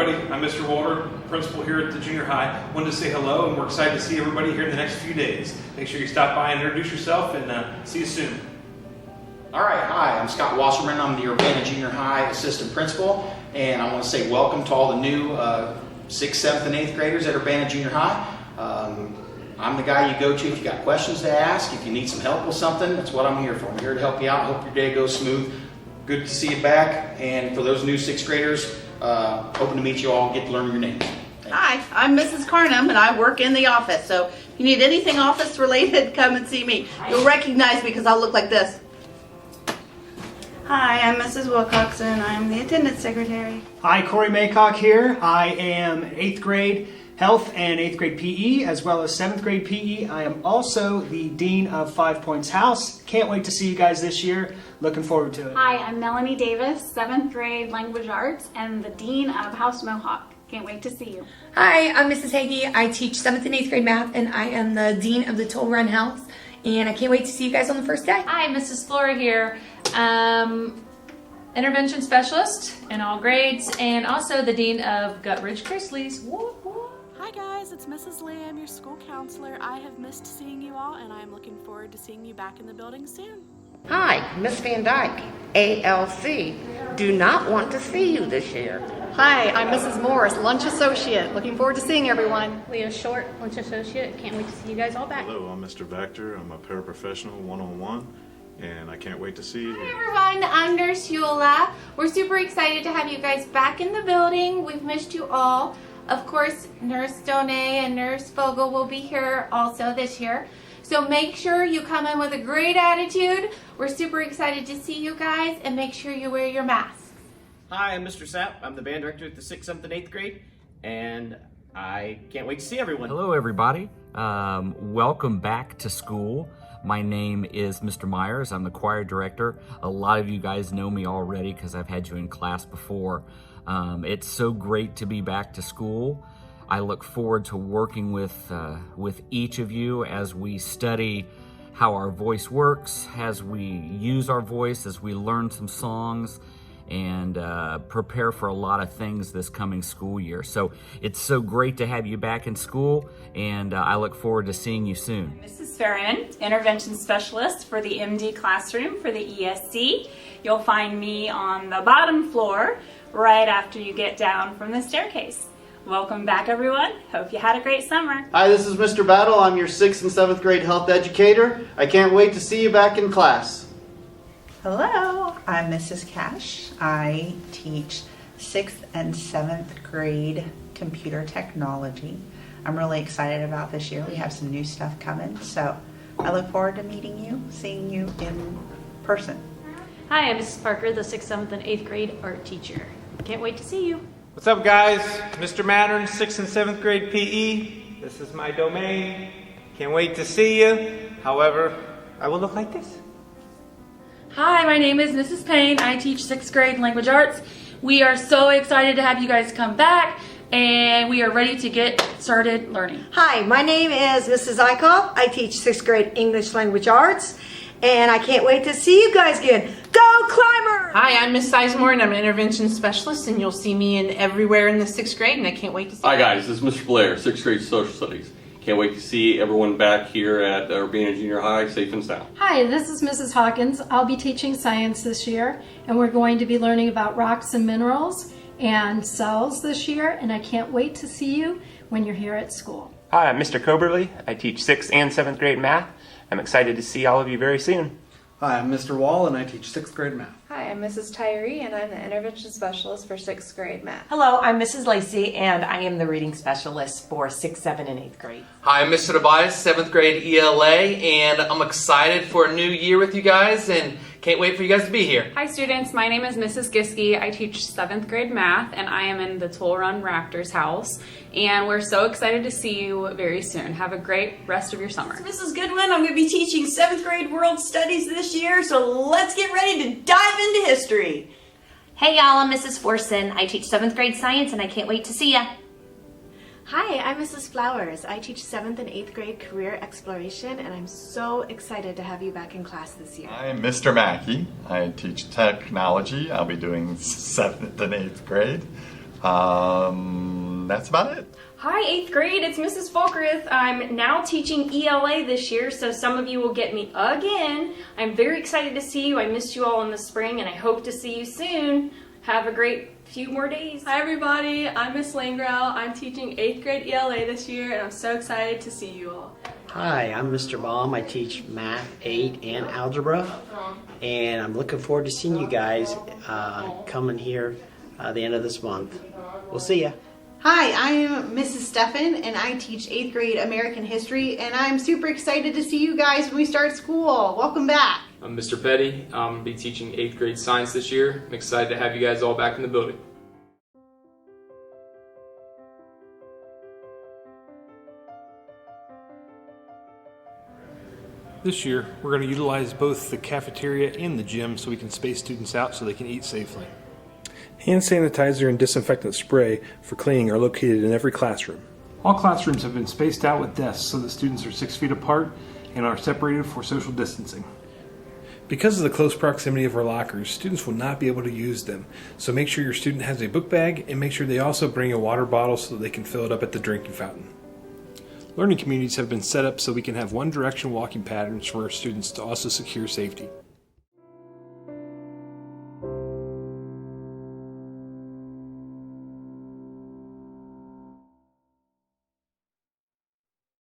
everybody. I'm Mr. Walter, principal here at the junior high. Wanted to say hello, and we're excited to see everybody here in the next few days. Make sure you stop by and introduce yourself, and see you soon. All right, hi, I'm Scott Wasserman. I'm the Urbana Junior High assistant principal, and I want to say welcome to all the new 6th, 7th, and 8th graders at Urbana Junior High. I'm the guy you go to if you got questions to ask, if you need some help with something. That's what I'm here for. I'm here to help you out. I hope your day goes smooth. Good to see you back, and for those new 6th graders, hoping to meet you all and get to learn your names. Hi, I'm Mrs. Carnum, and I work in the office. So if you need anything office related, come and see me. You'll recognize me because I'll look like this. Hi, I'm Mrs. Wilcoxon. I'm the attendance secretary. Hi, Corey Maycock here. I am 8th grade health and 8th grade PE as well as 7th grade PE. I am also the Dean of 5 Points House. Can't wait to see you guys this year. Looking forward to it. Hi, I'm Melanie Davis, 7th grade Language Arts and the Dean of House Mohawk. Can't wait to see you. Hi, I'm Mrs. Hagee. I teach 7th and 8th grade math, and I am the Dean of the Toll Run House. And I can't wait to see you guys on the first day. Hi, Mrs. Flora here. Intervention specialist in all grades, and also the Dean of Guthridge Chrisleys. Hi guys, it's Mrs. Lamb, your school counselor. I have missed seeing you all, and I'm looking forward to seeing you back in the building soon. Hi, Miss Van Dyke, ALC. Do not want to see you this year. Hi, I'm Mrs. Morris, lunch associate. Looking forward to seeing everyone. Leah Short, lunch associate. Can't wait to see you guys all back. Hello, I'm Mr. Vector. I'm a paraprofessional one-on-one, and I can't wait to see you. Hi everyone, I'm Nurse Yola. We're super excited to have you guys back in the building. We've missed you all. Of course, Nurse Donay and Nurse Fogel will be here also this year. So make sure you come in with a great attitude. We're super excited to see you guys, and make sure you wear your masks. Hi, I'm Mr. Sapp. I'm the band director at the 6th, 7th, and 8th grade, and I can't wait to see everyone. Hello, everybody. Welcome back to school. My name is Mr. Myers. I'm the choir director. A lot of you guys know me already because I've had you in class before. It's so great to be back to school. I look forward to working with each of you as we study how our voice works, as we use our voice, as we learn some songs, and prepare for a lot of things this coming school year. So it's so great to have you back in school, and I look forward to seeing you soon. Mrs. Ferriman, intervention specialist for the MD classroom for the ESC. You'll find me on the bottom floor right after you get down from the staircase. Welcome back, everyone. Hope you had a great summer. Hi, this is Mr. Battle. I'm your 6th and 7th grade health educator. I can't wait to see you back in class. Hello, I'm Mrs. Cash. I teach 6th and 7th grade computer technology. I'm really excited about this year. We have some new stuff coming, so I look forward to meeting you, seeing you in person. Hi, I'm Mrs. Parker, the 6th, 7th, and 8th grade art teacher. Can't wait to see you. What's up, guys? Mr. Mattern, 6th and 7th grade PE. This is my domain. Can't wait to see you. However, I will look like this. Hi, my name is Mrs. Payne. I teach 6th grade language arts. We are so excited to have you guys come back, and we are ready to get started learning. Hi, my name is Mrs. Eichhoff. I teach 6th grade English language arts, and I can't wait to see you guys again. Go Climbers! Hi, I'm Miss Sizemore, and I'm an intervention specialist, and you'll see me in everywhere in the 6th grade, and I can't wait to see you. Hi guys, this is Mr. Blair, 6th grade social studies. Can't wait to see everyone back here at Urbana Junior High, safe and sound. Hi, this is Mrs. Hawkins. I'll be teaching science this year, and we're going to be learning about rocks and minerals and cells this year, and I can't wait to see you when you're here at school. Hi, I'm Mr. Coberly. I teach 6th and 7th grade math. I'm excited to see all of you very soon. Hi, I'm Mr. Wall, and I teach 6th grade math. Hi, I'm Mrs. Tyree, and I'm the intervention specialist for 6th grade math. Hello, I'm Mrs. Lacey, and I am the reading specialist for 6th, 7th, and 8th grade. Hi, I'm Mr. Tobias, 7th grade ELA, and I'm excited for a new year with you guys, and can't wait for you guys to be here. Hi students, my name is Mrs. Giske. I teach 7th grade math, and I am in the Toll Run Raptors house, and we're so excited to see you very soon. Have a great rest of your summer. Mrs. Goodwin, I'm going to be teaching 7th grade world studies this year, so let's get ready to dive into history. Hey y'all, I'm Mrs. Forson. I teach 7th grade science, and I can't wait to see ya. Hi, I'm Mrs. Flowers. I teach 7th and 8th grade career exploration, and I'm so excited to have you back in class this year. I'm Mr. Mackey. I teach technology. I'll be doing 7th and 8th grade. That's about it. Hi, 8th grade, it's Mrs. Folkerith. I'm now teaching ELA this year, so some of you will get me again. I'm very excited to see you. I missed you all in the spring, and I hope to see you soon. Have a great few more days. Hi everybody, I'm Miss Langrell. I'm teaching 8th grade ELA this year, and I'm so excited to see you all. Hi, I'm Mr. Baum. I teach Math 8 and Algebra, and I'm looking forward to seeing you guys coming here the end of this month. We'll see ya. Hi, I'm Mrs. Steffen, and I teach 8th grade American History, and I'm super excited to see you guys when we start school. Welcome back. I'm Mr. Petty. I'll be teaching 8th grade science this year. I'm excited to have you guys all back in the building. This year, we're going to utilize both the cafeteria and the gym so we can space students out so they can eat safely. Hand sanitizer and disinfectant spray for cleaning are located in every classroom. All classrooms have been spaced out with desks so that students are 6 feet apart and are separated for social distancing. Because of the close proximity of our lockers, students will not be able to use them. So make sure your student has a book bag and make sure they also bring a water bottle so that they can fill it up at the drinking fountain. Learning communities have been set up so we can have one direction walking patterns for our students to also secure safety.